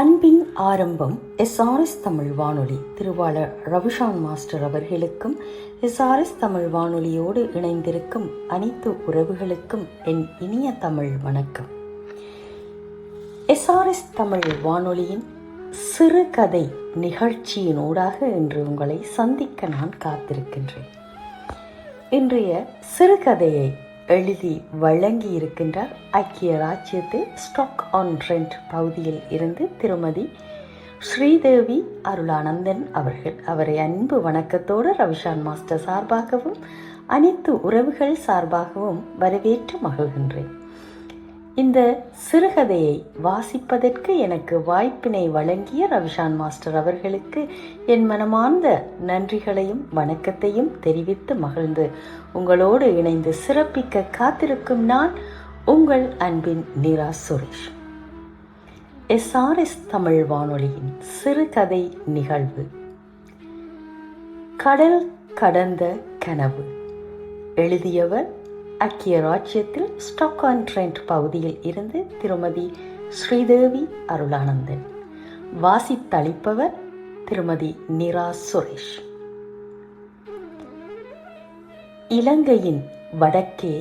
அன்பின் ஆரம்பம் எஸ்ஆர்எஸ் தமிழ் வானொலி திருவாளர் ரவிஷான் மாஸ்டர் அவர்களுக்கும் எஸ்ஆர்எஸ் தமிழ் வானொலியோடு இணைந்திருக்கும் அனைத்து உறவுகளுக்கும் என் இனிய தமிழ் வணக்கம். எஸ்ஆர்எஸ் தமிழ் வானொலியின் சிறுகதை நிகழ்ச்சியினூடாக இன்று உங்களை சந்திக்க நான் காத்திருக்கின்றேன். இன்றைய சிறுகதையை எழுதி வழங்கி இருக்கின்றார் ஐக்கிய ராஜ்யத்தில் ஸ்டாக் ஆன் ட்ரெண்ட் பகுதியில் இருந்து திருமதி ஸ்ரீதேவி அருளானந்தன் அவர்கள். அவரை அன்பு வணக்கத்தோடு ரவிஷான் மாஸ்டர் சார்பாகவும் அனைத்து உறவுகள் சார்பாகவும் வரவேற்று மகிழ்கின்றேன். இந்த சிறுகதையை வாசிப்பதற்கு எனக்கு வாய்ப்பினை வழங்கிய ரவிஷான் மாஸ்டர் அவர்களுக்கு என் மனமார்ந்த நன்றிகளையும் வணக்கத்தையும் தெரிவித்து மகிழ்ந்து உங்களோடு இணைந்து சிறப்பிக்க காத்திருக்கும் நான் உங்கள் அன்பின் நீரா சுரேஷ். எஸ்ஆர்எஸ் தமிழ் வானொலியின் சிறுகதை நிகழ்வு கடல் கடந்த கனவு. எழுதியவர் ஐக்கிய ராஜ்யத்தில் ஸ்டாக் ஆன் ட்ரெண்ட் பகுதியில் இருந்து திருமதி ஸ்ரீதேவி அருளானந்தன். வாசித்தளிப்பவர் திருமதி நிரா சுரேஷ். இலங்கையின் வடக்கே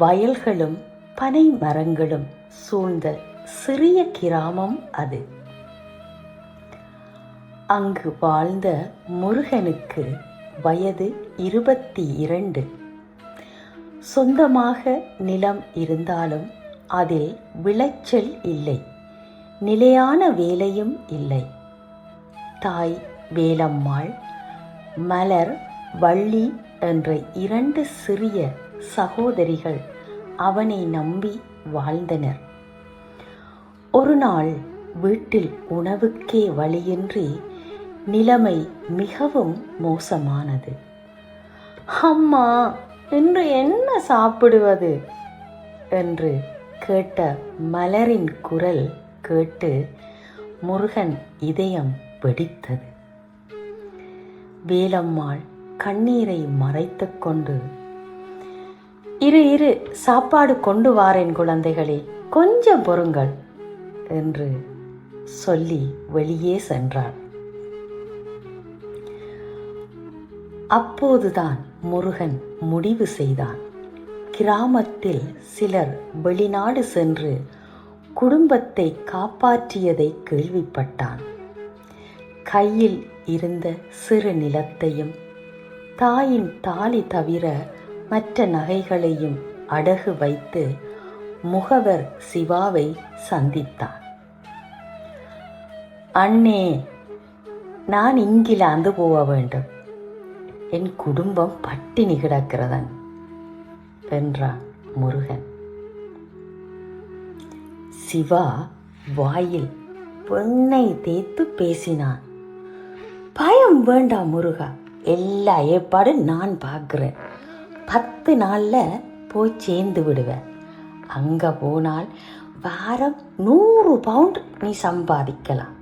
வயல்களும் பனை மரங்களும் சூழ்ந்த சிறிய கிராமம் அது. அங்கு வாழ்ந்த முருகனுக்கு வயது 22. சொந்தமாக நிலம் இருந்தாலும் அதில் விளைச்சல் இல்லை, நிலையான வேலையும் இல்லை. தாய் வேலம்மாள், மலர், வள்ளி என்ற 2 சிறிய சகோதரிகள் அவனை நம்பி வாழ்ந்தனர். ஒரு நாள் வீட்டில் உணவுக்கே வழியின்றி நிலைமை மிகவும் மோசமானது. அம்மா, இன்று என்ன சாப்பிடுவது என்று கேட்ட மலரின் குரல் கேட்டு முருகன் இதயம் வெடித்தது. வேலம்மாள் கண்ணீரை மறைத்து கொண்டு, இரு சாப்பாடு கொண்டு வாரேன் குழந்தைகளே, கொஞ்சம் பொறுங்கள் என்று சொல்லி வெளியே சென்றாள். அப்போதுதான் முருகன் முடிவு செய்தான். கிராமத்தில் சிலர் வெளிநாடு சென்று குடும்பத்தை காப்பாற்றியதை கேள்விப்பட்டான். கையில் இருந்த சிறு நிலத்தையும் தாயின் தாலி தவிர மற்ற நகைகளையும் அடகு வைத்து முகவர் சிவாவை சந்தித்தான். அண்ணே, நான் இங்கிலாந்து போக வேண்டும், என் குடும்பம் பட்டினி கிடக்கிறதன் என்றான் முருகன். சிவா வாயில் வெண்ணெய் தேய்த்து பேசினான். பயம் வேண்டாம் முருகா, எல்லா ஏற்பாடும் நான் பார்க்குறேன். 10 நாளில் போய் சேர்ந்து விடுவேன். அங்கே போனால் வாரம் 100 பவுண்ட் நீ சம்பாதிக்கலாம்.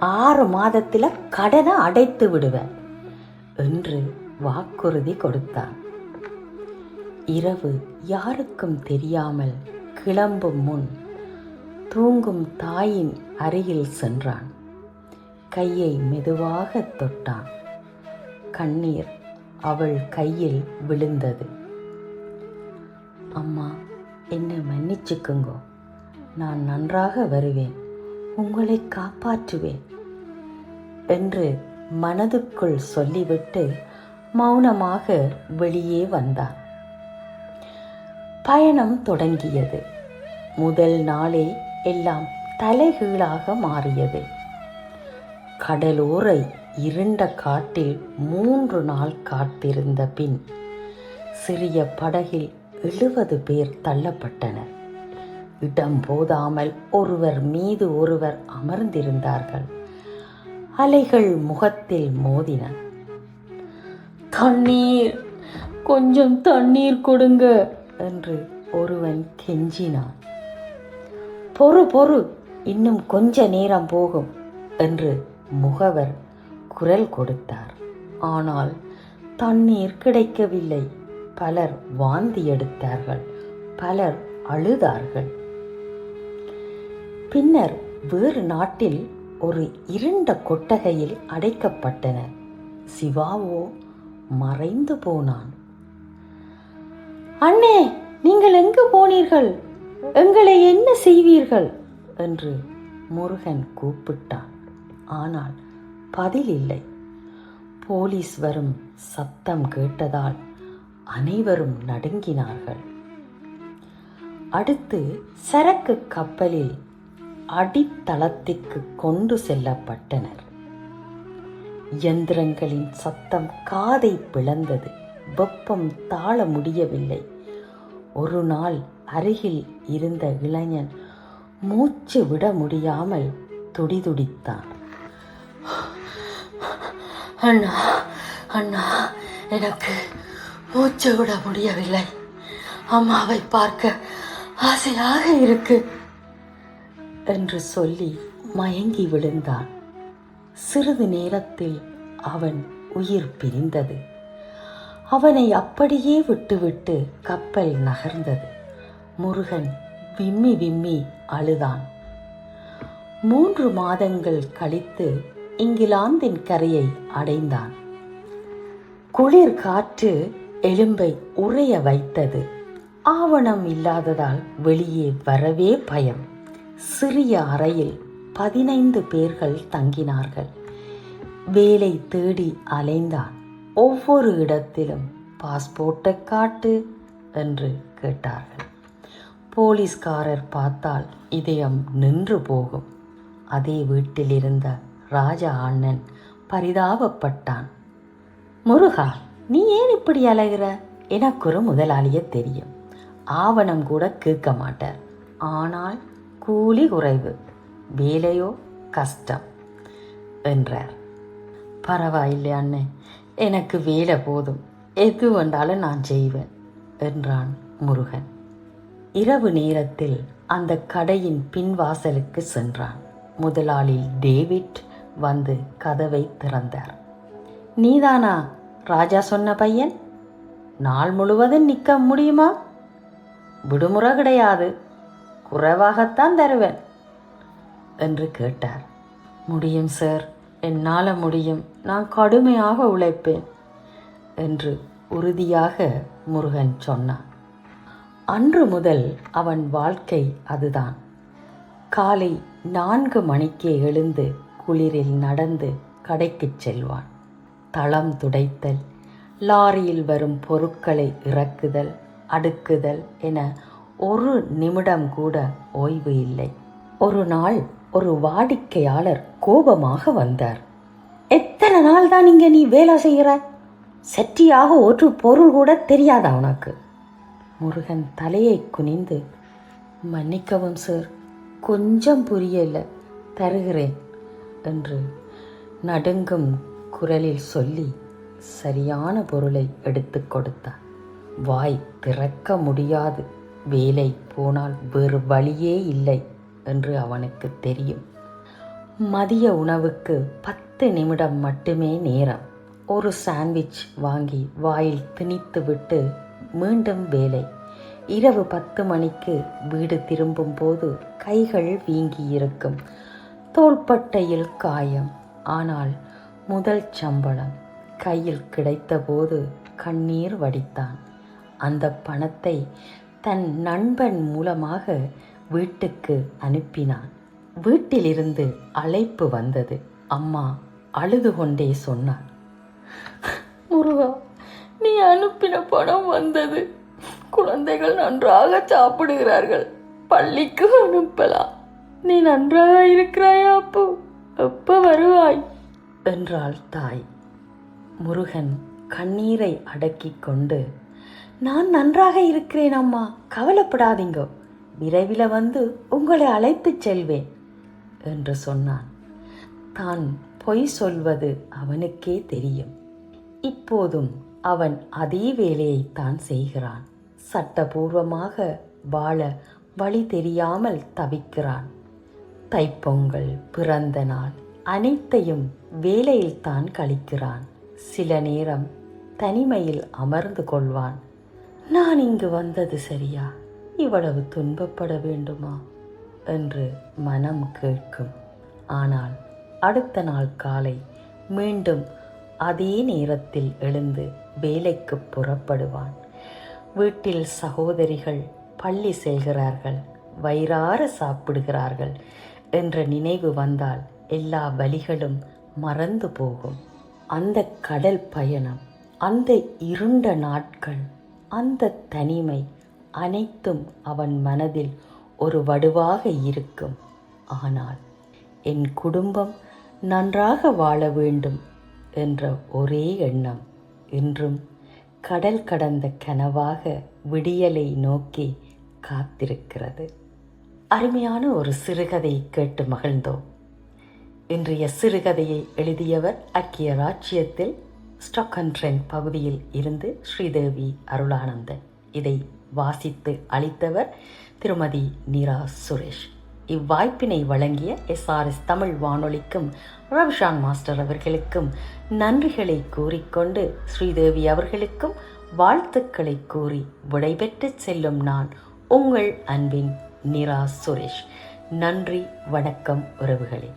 6 மாதத்தில் கடனை அடைத்து விடுவேன் என்று வாக்குறுதி கொடுத்தான். இரவு யாருக்கும் தெரியாமல் கிளம்பும் முன் தூங்கும் தாயின் அருகில் சென்றான். கையை மெதுவாக தொட்டான். கண்ணீர் அவள் கையில் விழுந்தது. அம்மா, என்னை மன்னிச்சுக்குங்கோ, நான் நன்றாக வருவேன், உங்களை காப்பாற்றுவேன் என்று மனதுக்குள் சொல்லிவிட்டு மௌனமாக வெளியே வந்தான். பயணம் தொடங்கியது. முதல் நாளே எல்லாம் தலைகீழாக மாறியது. கடலோரை இருண்ட காட்டில் 3 நாள் காத்திருந்த பின் சிறிய படகில் 70 பேர் தள்ளப்பட்டனர். இடம் போதாமல் ஒருவர் மீது ஒருவர் அமர்ந்திருந்தார்கள். அலைகள் முகத்தில் மோதின. தண்ணீர், கொஞ்சம் தண்ணீர் கொடுங்க என்று ஒருவன் கெஞ்சினான். பொறு, இன்னும் கொஞ்ச நேரம் போகும் என்று முகவர் குரல் கொடுத்தார். ஆனால் தண்ணீர் கிடைக்கவில்லை. பலர் வாந்தி எடுத்தார்கள், பலர் அழுதார்கள். பின்னர் வேறு நாட்டில் ஒரு இருண்ட கொட்டகையில் அடைக்கப்பட்டனர். சிவாவோ மறைந்து போனான். அண்ணே, நீங்கள் எங்கு போனீர்கள்? எங்களை என்ன செய்வீர்கள் என்று முருகன் கூப்பிட்டான். ஆனால் பதில் இல்லை. போலீஸ் வரும் சத்தம் கேட்டதால் அனைவரும் நடுங்கினார்கள். அடுத்து சரக்கு கப்பலில் அடித்தளத்திற்கு கொண்டு செல்லப்பட்டனர். இயந்திரங்களின் சத்தம் காதை பிளந்தது. வெப்பம் தாழ முடியவில்லை. ஒரு நாள் அருகில் இருந்த இளைஞன் மூச்சு விட முடியாமல் துடிதுடித்தான். அண்ணா, அண்ணா, எனக்கு மூச்சு விட முடியவில்லை. அம்மாவை பார்க்க ஆசையாக இருக்கு என்று சொல்லி மயங்கி விழுந்தான். சிறிது நேரத்தில் அவன் உயிர் பிரிந்தது. அவனை அப்படியே விட்டுவிட்டு கப்பல் நகர்ந்தது. முருகன் விம்மி விம்மி அழுதான். 3 மாதங்கள் கழித்து இங்கிலாந்தின் கரையை அடைந்தான். குளிர் காற்று எலும்பை உறைய வைத்தது. ஆவணம் இல்லாததால் வெளியே வரவே பயம். சிறிய அறையில் 15 பேர்கள் தங்கினார்கள். வேலை தேடி அலைந்தான். ஒவ்வொரு இடத்திலும் பாஸ்போர்ட்டை காட்டு என்று கேட்டார்கள். போலீஸ்காரர் பார்த்தால் இதயம் நின்று போகும். அதே வீட்டில் இருந்த ராஜா அண்ணன் பரிதாபப்பட்டான். முருகா, நீ ஏன் இப்படி அலைகிற? எனக்கு ஒரு முதலாளியே தெரியும். ஆவணம் கூட கேட்க மாட்டார். ஆனால் கூலி குறைவு, வேலையோ கஷ்டம் என்றார். பரவாயில்லை அண்ணே, எனக்கு வேலை போதும், எது வந்தாலும் நான் செய்வேன் என்றான் முருகன். இரவு நேரத்தில் அந்த கடையின் பின்வாசலுக்கு சென்றான். முதலாளி டேவிட் வந்து கதவை திறந்தார். நீதானா ராஜா சொன்ன பையன்? நாள் முழுவதும் நிற்க முடியுமா? விடுமுறை கிடையாது, குறைவாகத்தான் தருவேன் என்று கேட்டார். முடியும் சார், என்னால் முடியும், நான் கடுமையாக உழைப்பேன் என்று உறுதியாக முருகன் சொன்னான். அன்று முதல் அவன் வாழ்க்கை அதுதான். காலை 4 மணிக்கே எழுந்து குளிரில் நடந்து கடைக்குச் செல்வான். தளம் துடைத்தல், லாரியில் வரும் பொருட்களை இறக்குதல், அடுக்குதல் என ஒரு நிமிடம் கூட ஓய்வு இல்லை. ஒரு நாள் ஒரு வாடிக்கையாளர் கோபமாக வந்தார். எத்தனை நாள் தான் இங்கே நீ வேலை செய்கிற? சற்றியாக ஒரு பொருள் கூட தெரியாதா உனக்கு? முருகன் தலையை குனிந்து, மன்னிக்கவும் சார், கொஞ்சம் புரியல, தருகிறேன் என்று நடுங்கும் குரலில் சொல்லி சரியான பொருளை எடுத்து கொடுத்தான். வாய் திறக்க முடியாது. வேலை போனால் வேறு வழியே இல்லை என்று அவனுக்கு தெரியும். மதிய உணவுக்கு 10 நிமிடம் மட்டுமே நேரம். ஒரு சாண்ட்விச் வாங்கி வாயில் திணித்துவிட்டு மீண்டும் வேலை. இரவு 10 மணிக்கு வீடு திரும்பும் போது கைகள் வீங்கியிருக்கும், தோள்பட்டையில் காயம். ஆனால் முதல் சம்பளம் கையில் கிடைத்தபோது கண்ணீர் வடித்தான். அந்த பணத்தை தன் நண்பன் மூலமாக வீட்டுக்கு அனுப்பினான். வீட்டிலிருந்து அழைப்பு வந்தது. அம்மா அழுது கொண்டே சொன்னார், முருகா, நீ அனுப்பின பணம் வந்தது. குழந்தைகள் நன்றாக சாப்பிடுகிறார்கள். பள்ளிக்கு அனுப்பலாம். நீ நன்றாக இருக்கிறாயா அப்பு? எப்ப வருவாய் என்றாள் தாய். முருகன் கண்ணீரை அடக்கிக் கொண்டு, நான் நன்றாக இருக்கிறேன் அம்மா, கவலைப்படாதீங்க, விரைவில் வந்து உங்களை அழைத்துச் செல்வேன் என்று சொன்னான். தான் பொய் சொல்வது அவனுக்கே தெரியும். இப்போதும் அவன் அதே வேலையைத்தான் செய்கிறான். சட்டபூர்வமாக வாழ வழி தெரியாமல் தவிக்கிறான். தைப்பொங்கல், பிறந்த நாள் அனைத்தையும் வேலையில்தான் கழிக்கிறான். சில நேரம் தனிமையில் அமர்ந்து கொள்வான். நான் இங்கு வந்தது சரியா? இவ்வளவு துன்பப்பட வேண்டுமா என்று மனம் கேட்கும். ஆனால் அடுத்த நாள் காலை மீண்டும் அதே நேரத்தில் எழுந்து வேலைக்கு புறப்படுவான். வீட்டில் சகோதரிகள் பள்ளி செல்கிறார்கள், வயிறார சாப்பிடுகிறார்கள் என்ற நினைவு வந்தால் எல்லா வலிகளும் மறந்து போகும். அந்த கடல் பயணம், அந்த இருண்ட நாட்கள், அந்த தனிமை அனைத்தும் அவன் மனதில் ஒரு வடுவாக இருக்கும். ஆனால் என் குடும்பம் நன்றாக வாழ வேண்டும் என்ற ஒரே எண்ணம் இன்றும் கடல் கடந்த கனவாக விடியலை நோக்கி காத்திருக்கிறது. அருமையான ஒரு சிறுகதை கேட்டு மகிழ்ந்தோம். இன்றைய சிறுகதையை எழுதியவர் ஐக்கிய ராச்சியத்தில் ஸ்டாக்-அண்ட்-ட்ரெண்ட் பகுதியில் இருந்து ஸ்ரீதேவி அருளானந்தன். இதை வாசித்து அளித்தவர் திருமதி நீரா சுரேஷ். இவ்வாய்ப்பினை வழங்கிய SRS தமிழ் வானொலிக்கும் ரவிஷான் மாஸ்டர் அவர்களுக்கும் நன்றிகளை கூறிக்கொண்டு ஸ்ரீதேவி அவர்களுக்கும் வாழ்த்துக்களை கூறி விடைபெற்று செல்லும் நான் உங்கள் அன்பின் நீரா சுரேஷ். நன்றி, வணக்கம் உறவுகளே.